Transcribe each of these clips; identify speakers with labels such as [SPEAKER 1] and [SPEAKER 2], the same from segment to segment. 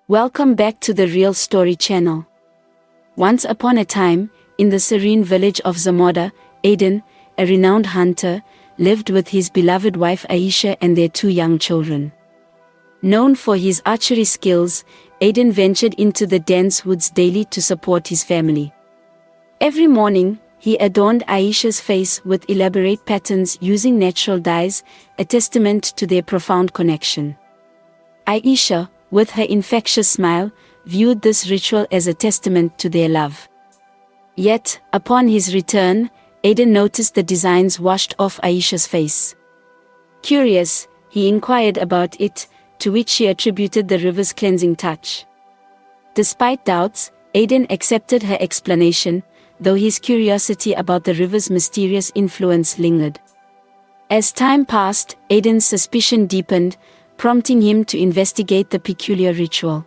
[SPEAKER 1] Welcome back to the Real Story channel. Once upon a time, in the serene village of Zamoda, Aiden, a renowned hunter, lived with his beloved wife Aisha and their 2 young children. Known for his archery skills, Aiden ventured into the dense woods daily to support his family. Every morning, he adorned Aisha's face with elaborate patterns using natural dyes, a testament to their profound connection. Aisha, with her infectious smile, viewed this ritual as a testament to their love. Yet, upon his return, Aiden noticed the designs washed off Aisha's face. Curious, he inquired about it, to which she attributed the river's cleansing touch. Despite doubts, Aiden accepted her explanation, though his curiosity about the river's mysterious influence lingered. As time passed, Aiden's suspicion deepened, prompting him to investigate the peculiar ritual.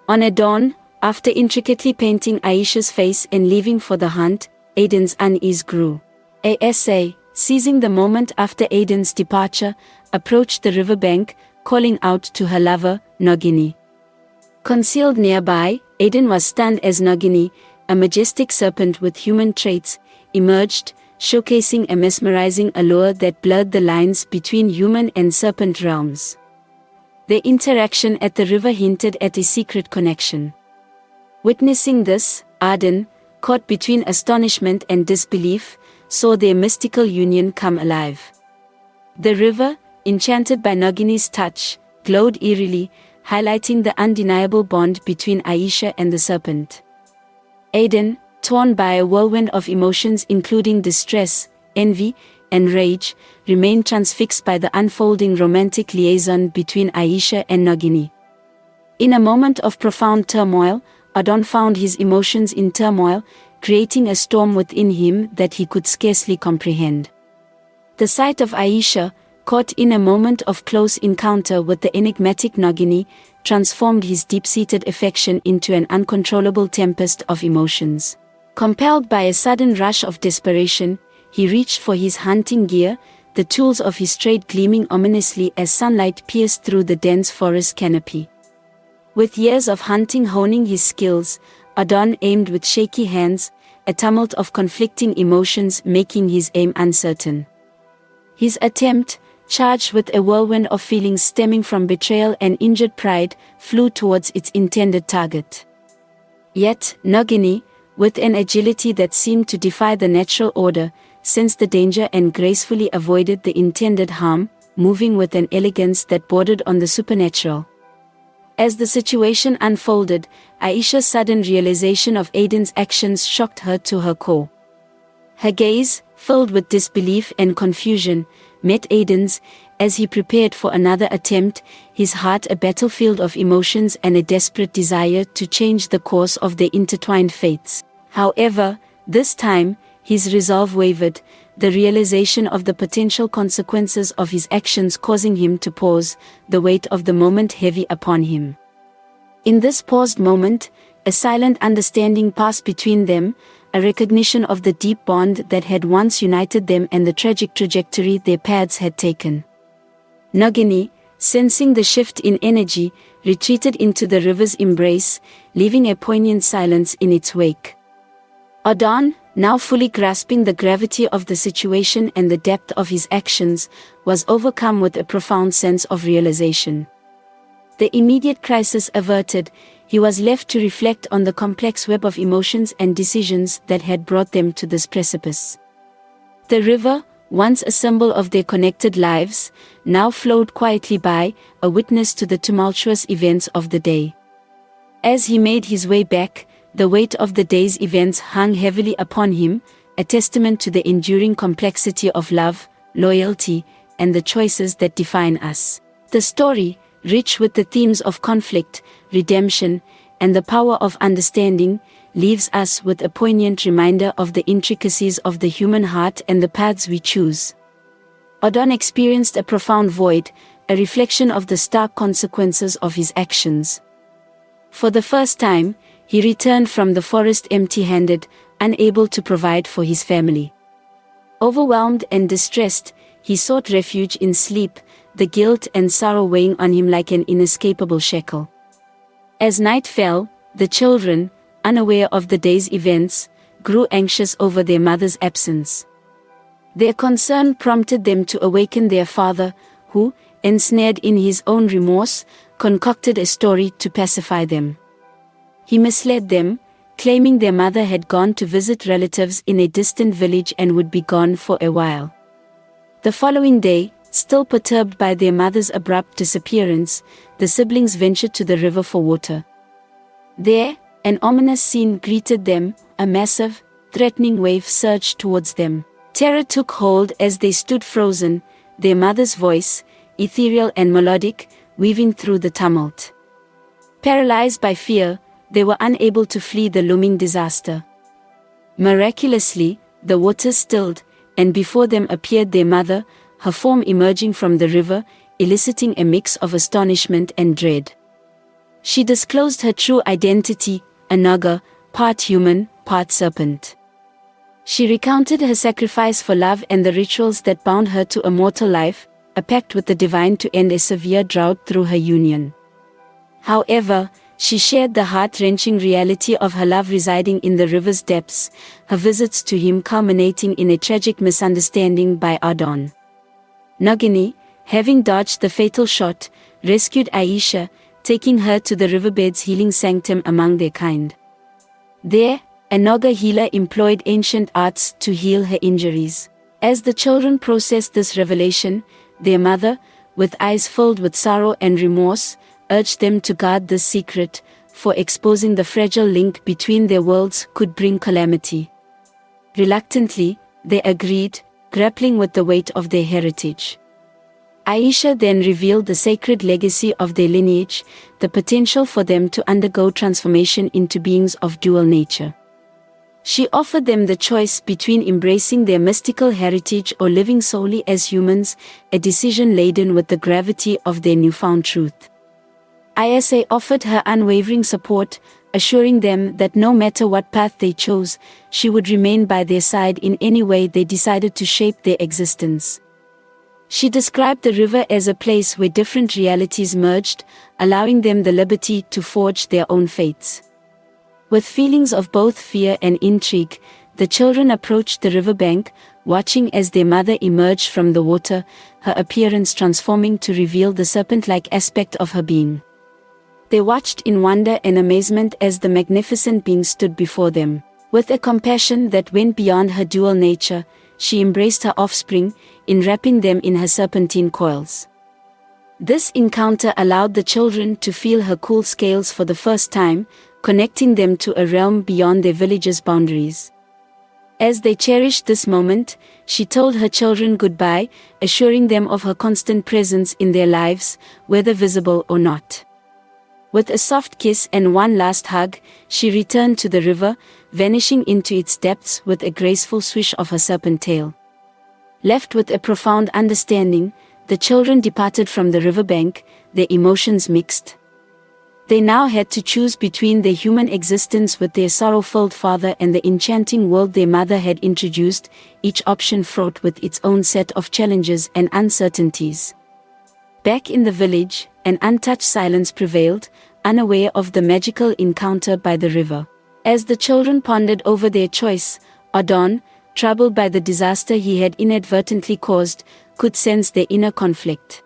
[SPEAKER 1] On a dawn, after intricately painting Aisha's face and leaving for the hunt, Aiden's unease grew. Asa, seizing the moment after Aiden's departure, approached the riverbank, calling out to her lover, Nogini. Concealed nearby, Aiden was stunned as Nogini, a majestic serpent with human traits, emerged, showcasing a mesmerizing allure that blurred the lines between human and serpent realms. Their interaction at the river hinted at a secret connection. Witnessing this, Aiden, caught between astonishment and disbelief, saw their mystical union come alive. The river, enchanted by Nogini's touch, glowed eerily, highlighting the undeniable bond between Aisha and the serpent. Aiden, torn by a whirlwind of emotions including distress, envy, and rage, remained transfixed by the unfolding romantic liaison between Aisha and Nogini. In a moment of profound turmoil, Aiden found his emotions in turmoil, creating a storm within him that he could scarcely comprehend. The sight of Aisha, caught in a moment of close encounter with the enigmatic Nogini, transformed his deep-seated affection into an uncontrollable tempest of emotions. Compelled by a sudden rush of desperation, he reached for his hunting gear, the tools of his trade gleaming ominously as sunlight pierced through the dense forest canopy. With years of hunting honing his skills, Aiden aimed with shaky hands, a tumult of conflicting emotions making his aim uncertain. His attempt, charged with a whirlwind of feelings stemming from betrayal and injured pride, flew towards its intended target. Yet, Nogini, with an agility that seemed to defy the natural order, sensed the danger and gracefully avoided the intended harm, moving with an elegance that bordered on the supernatural. As the situation unfolded, Aisha's sudden realization of Aiden's actions shocked her to her core. Her gaze, filled with disbelief and confusion, met Aiden's, as he prepared for another attempt, his heart a battlefield of emotions and a desperate desire to change the course of their intertwined fates. However, this time, his resolve wavered, the realization of the potential consequences of his actions causing him to pause, the weight of the moment heavy upon him. In this paused moment, a silent understanding passed between them, a recognition of the deep bond that had once united them and the tragic trajectory their paths had taken. Nogini, sensing the shift in energy, retreated into the river's embrace, leaving a poignant silence in its wake. Aiden, now fully grasping the gravity of the situation and the depth of his actions, was overcome with a profound sense of realization. The immediate crisis averted, he was left to reflect on the complex web of emotions and decisions that had brought them to this precipice. The river, once a symbol of their connected lives, now flowed quietly by, a witness to the tumultuous events of the day. As he made his way back, the weight of the day's events hung heavily upon him, a testament to the enduring complexity of love, loyalty, and the choices that define us. The story, rich with the themes of conflict, redemption, and the power of understanding, leaves us with a poignant reminder of the intricacies of the human heart and the paths we choose. Aiden experienced a profound void, a reflection of the stark consequences of his actions. For the first time, he returned from the forest empty-handed, unable to provide for his family. Overwhelmed and distressed, he sought refuge in sleep, the guilt and sorrow weighing on him like an inescapable shackle. As night fell, the children, unaware of the day's events, grew anxious over their mother's absence. Their concern prompted them to awaken their father, who, ensnared in his own remorse, concocted a story to pacify them. He misled them, claiming their mother had gone to visit relatives in a distant village and would be gone for a while. The following day, still perturbed by their mother's abrupt disappearance, the siblings ventured to the river for water. There, an ominous scene greeted them. A massive, threatening wave surged towards them. Terror took hold as they stood frozen, their mother's voice, ethereal and melodic, weaving through the tumult. Paralyzed by fear, they were unable to flee the looming disaster. Miraculously, the waters stilled, and before them appeared their mother, her form emerging from the river, eliciting a mix of astonishment and dread. She disclosed her true identity, a naga, part human, part serpent. She recounted her sacrifice for love and the rituals that bound her to a mortal life, a pact with the divine to end a severe drought through her union. However, she shared the heart-wrenching reality of her love residing in the river's depths, her visits to him culminating in a tragic misunderstanding by Adon. Nagini, having dodged the fatal shot, rescued Aisha, taking her to the riverbed's healing sanctum among their kind. There, a Naga healer employed ancient arts to heal her injuries. As the children processed this revelation, their mother, with eyes filled with sorrow and remorse, urged them to guard this secret, for exposing the fragile link between their worlds could bring calamity. Reluctantly, they agreed, grappling with the weight of their heritage. Aisha then revealed the sacred legacy of their lineage, the potential for them to undergo transformation into beings of dual nature. She offered them the choice between embracing their mystical heritage or living solely as humans, a decision laden with the gravity of their newfound truth. Isa offered her unwavering support, assuring them that no matter what path they chose, she would remain by their side in any way they decided to shape their existence. She described the river as a place where different realities merged, allowing them the liberty to forge their own fates. With feelings of both fear and intrigue, the children approached the riverbank, watching as their mother emerged from the water, her appearance transforming to reveal the serpent-like aspect of her being. They watched in wonder and amazement as the magnificent being stood before them. With a compassion that went beyond her dual nature, she embraced her offspring, enwrapping them in her serpentine coils. This encounter allowed the children to feel her cool scales for the first time, connecting them to a realm beyond their village's boundaries. As they cherished this moment, she told her children goodbye, assuring them of her constant presence in their lives, whether visible or not. With a soft kiss and one last hug, she returned to the river, vanishing into its depths with a graceful swish of her serpent tail. Left with a profound understanding, the children departed from the riverbank, their emotions mixed. They now had to choose between their human existence with their sorrow-filled father and the enchanting world their mother had introduced, each option fraught with its own set of challenges and uncertainties. Back in the village, an untouched silence prevailed, unaware of the magical encounter by the river. As the children pondered over their choice, Adon, troubled by the disaster he had inadvertently caused, could sense their inner conflict.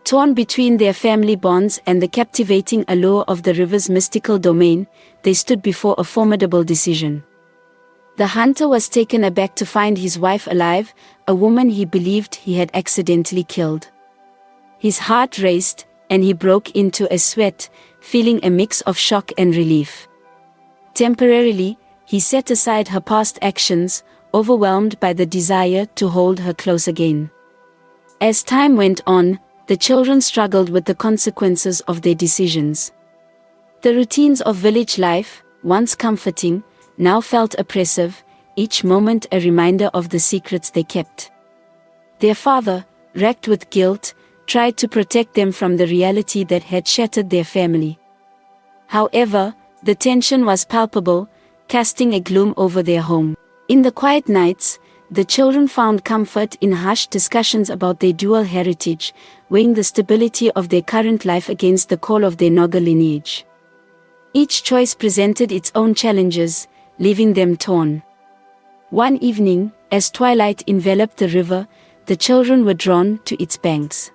[SPEAKER 1] Torn between their family bonds and the captivating allure of the river's mystical domain, they stood before a formidable decision. The hunter was taken aback to find his wife alive, a woman he believed he had accidentally killed. His heart raced, and he broke into a sweat, feeling a mix of shock and relief. Temporarily, he set aside her past actions, overwhelmed by the desire to hold her close again. As time went on, the children struggled with the consequences of their decisions. The routines of village life, once comforting, now felt oppressive, each moment a reminder of the secrets they kept. Their father, racked with guilt, tried to protect them from the reality that had shattered their family. However, the tension was palpable, casting a gloom over their home. In the quiet nights, the children found comfort in hushed discussions about their dual heritage, weighing the stability of their current life against the call of their Naga lineage. Each choice presented its own challenges, leaving them torn. One evening, as twilight enveloped the river, the children were drawn to its banks.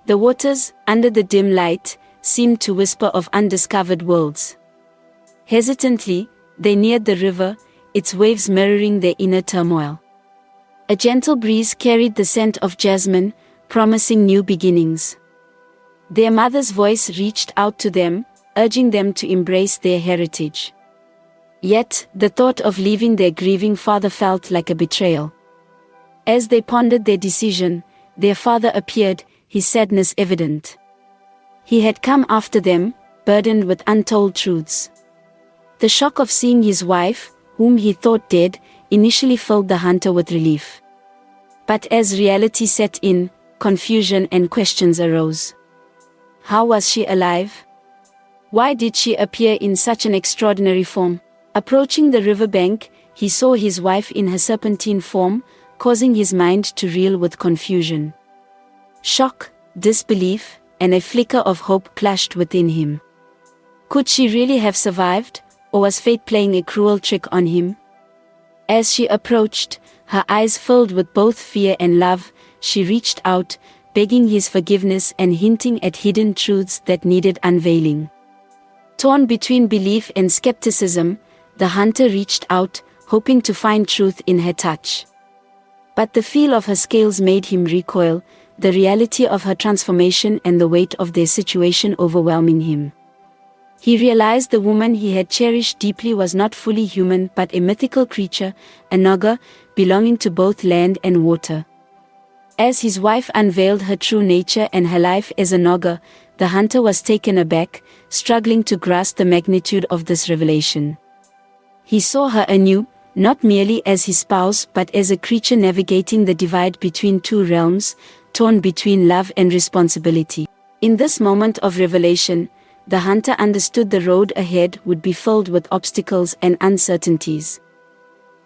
[SPEAKER 1] The waters, under the dim light, seemed to whisper of undiscovered worlds. Hesitantly, they neared the river, its waves mirroring their inner turmoil. A gentle breeze carried the scent of jasmine, promising new beginnings. Their mother's voice reached out to them, urging them to embrace their heritage. Yet, the thought of leaving their grieving father felt like a betrayal. As they pondered their decision, their father appeared, his sadness evident. He had come after them, burdened with untold truths. The shock of seeing his wife, whom he thought dead, initially filled the hunter with relief. But as reality set in, confusion and questions arose. How was she alive? Why did she appear in such an extraordinary form? Approaching the riverbank, he saw his wife in her serpentine form, causing his mind to reel with confusion. Shock, disbelief, and a flicker of hope clashed within him. Could she really have survived, or was fate playing a cruel trick on him? As she approached, her eyes filled with both fear and love, she reached out, begging his forgiveness and hinting at hidden truths that needed unveiling. Torn between belief and skepticism, the hunter reached out, hoping to find truth in her touch. But the feel of her scales made him recoil, the reality of her transformation and the weight of their situation overwhelming him. He realized the woman he had cherished deeply was not fully human but a mythical creature, a naga, belonging to both land and water. As his wife unveiled her true nature and her life as a naga, the hunter was taken aback, struggling to grasp the magnitude of this revelation. He saw her anew, not merely as his spouse but as a creature navigating the divide between two realms, torn between love and responsibility. In this moment of revelation, the hunter understood the road ahead would be filled with obstacles and uncertainties.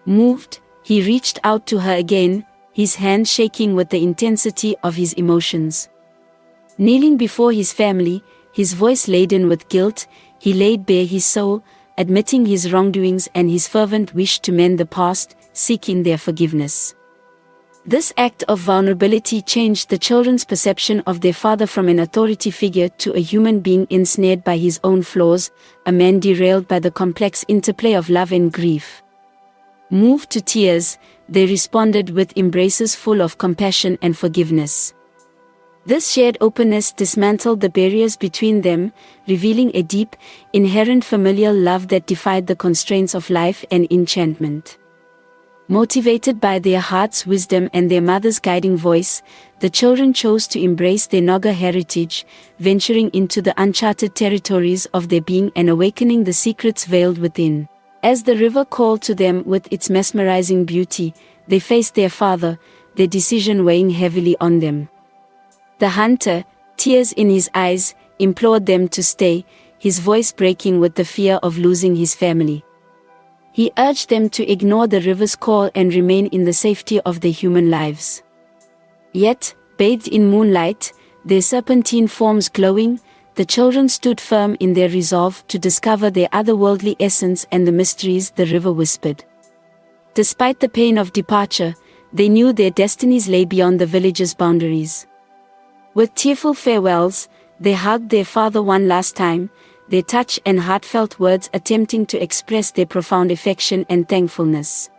[SPEAKER 1] Moved, he reached out to her again, his hand shaking with the intensity of his emotions. Kneeling before his family, his voice laden with guilt, he laid bare his soul, admitting his wrongdoings and his fervent wish to mend the past, seeking their forgiveness. This act of vulnerability changed the children's perception of their father from an authority figure to a human being ensnared by his own flaws, a man derailed by the complex interplay of love and grief. Moved to tears, they responded with embraces full of compassion and forgiveness. This shared openness dismantled the barriers between them, revealing a deep, inherent familial love that defied the constraints of life and enchantment. Motivated by their heart's wisdom and their mother's guiding voice, the children chose to embrace their naga heritage, venturing into the uncharted territories of their being and awakening the secrets veiled within. As the river called to them with its mesmerizing beauty, they faced their father, their decision weighing heavily on them. The hunter, tears in his eyes, implored them to stay, his voice breaking with the fear of losing his family. He urged them to ignore the river's call and remain in the safety of their human lives. Yet, bathed in moonlight, their serpentine forms glowing, the children stood firm in their resolve to discover their otherworldly essence and the mysteries the river whispered. Despite the pain of departure, they knew their destinies lay beyond the village's boundaries. With tearful farewells, they hugged their father one last time, their touch and heartfelt words attempting to express their profound affection and thankfulness.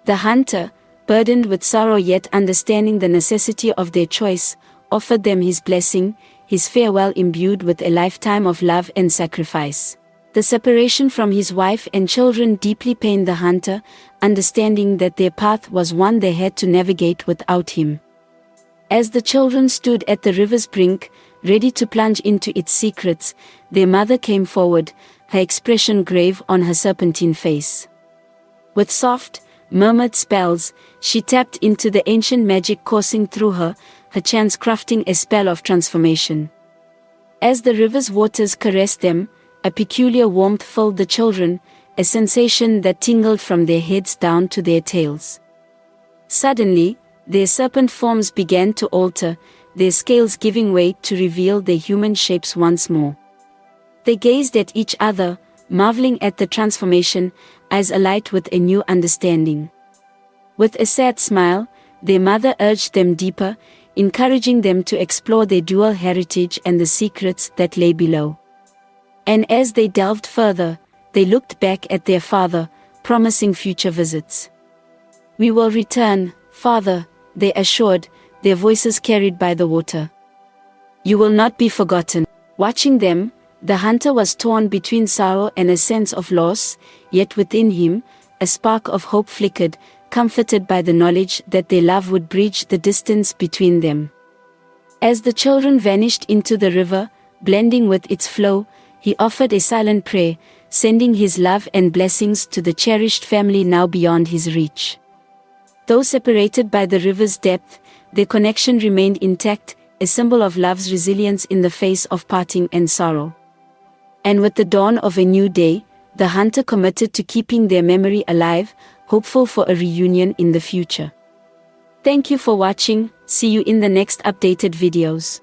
[SPEAKER 1] The hunter, burdened with sorrow yet understanding the necessity of their choice, offered them his blessing, his farewell imbued with a lifetime of love and sacrifice. The separation from his wife and children deeply pained the hunter, understanding that their path was one they had to navigate without him. As the children stood at the river's brink, ready to plunge into its secrets, their mother came forward, her expression grave on her serpentine face. With soft, murmured spells, she tapped into the ancient magic coursing through her, her chants crafting a spell of transformation. As the river's waters caressed them, a peculiar warmth filled the children, a sensation that tingled from their heads down to their tails. Suddenly, their serpent forms began to alter, their scales giving way to reveal their human shapes once more. They gazed at each other, marveling at the transformation, eyes alight with a new understanding. With a sad smile, their mother urged them deeper, encouraging them to explore their dual heritage and the secrets that lay below. And as they delved further, they looked back at their father, promising future visits. "We will return, Father," they assured, their voices carried by the water. "You will not be forgotten." Watching them, the hunter was torn between sorrow and a sense of loss, yet within him, a spark of hope flickered, comforted by the knowledge that their love would bridge the distance between them. As the children vanished into the river, blending with its flow, he offered a silent prayer, sending his love and blessings to the cherished family now beyond his reach. Though separated by the river's depth, their connection remained intact, a symbol of love's resilience in the face of parting and sorrow. And with the dawn of a new day, the hunter committed to keeping their memory alive, hopeful for a reunion in the future. Thank you for watching. See you in the next updated videos.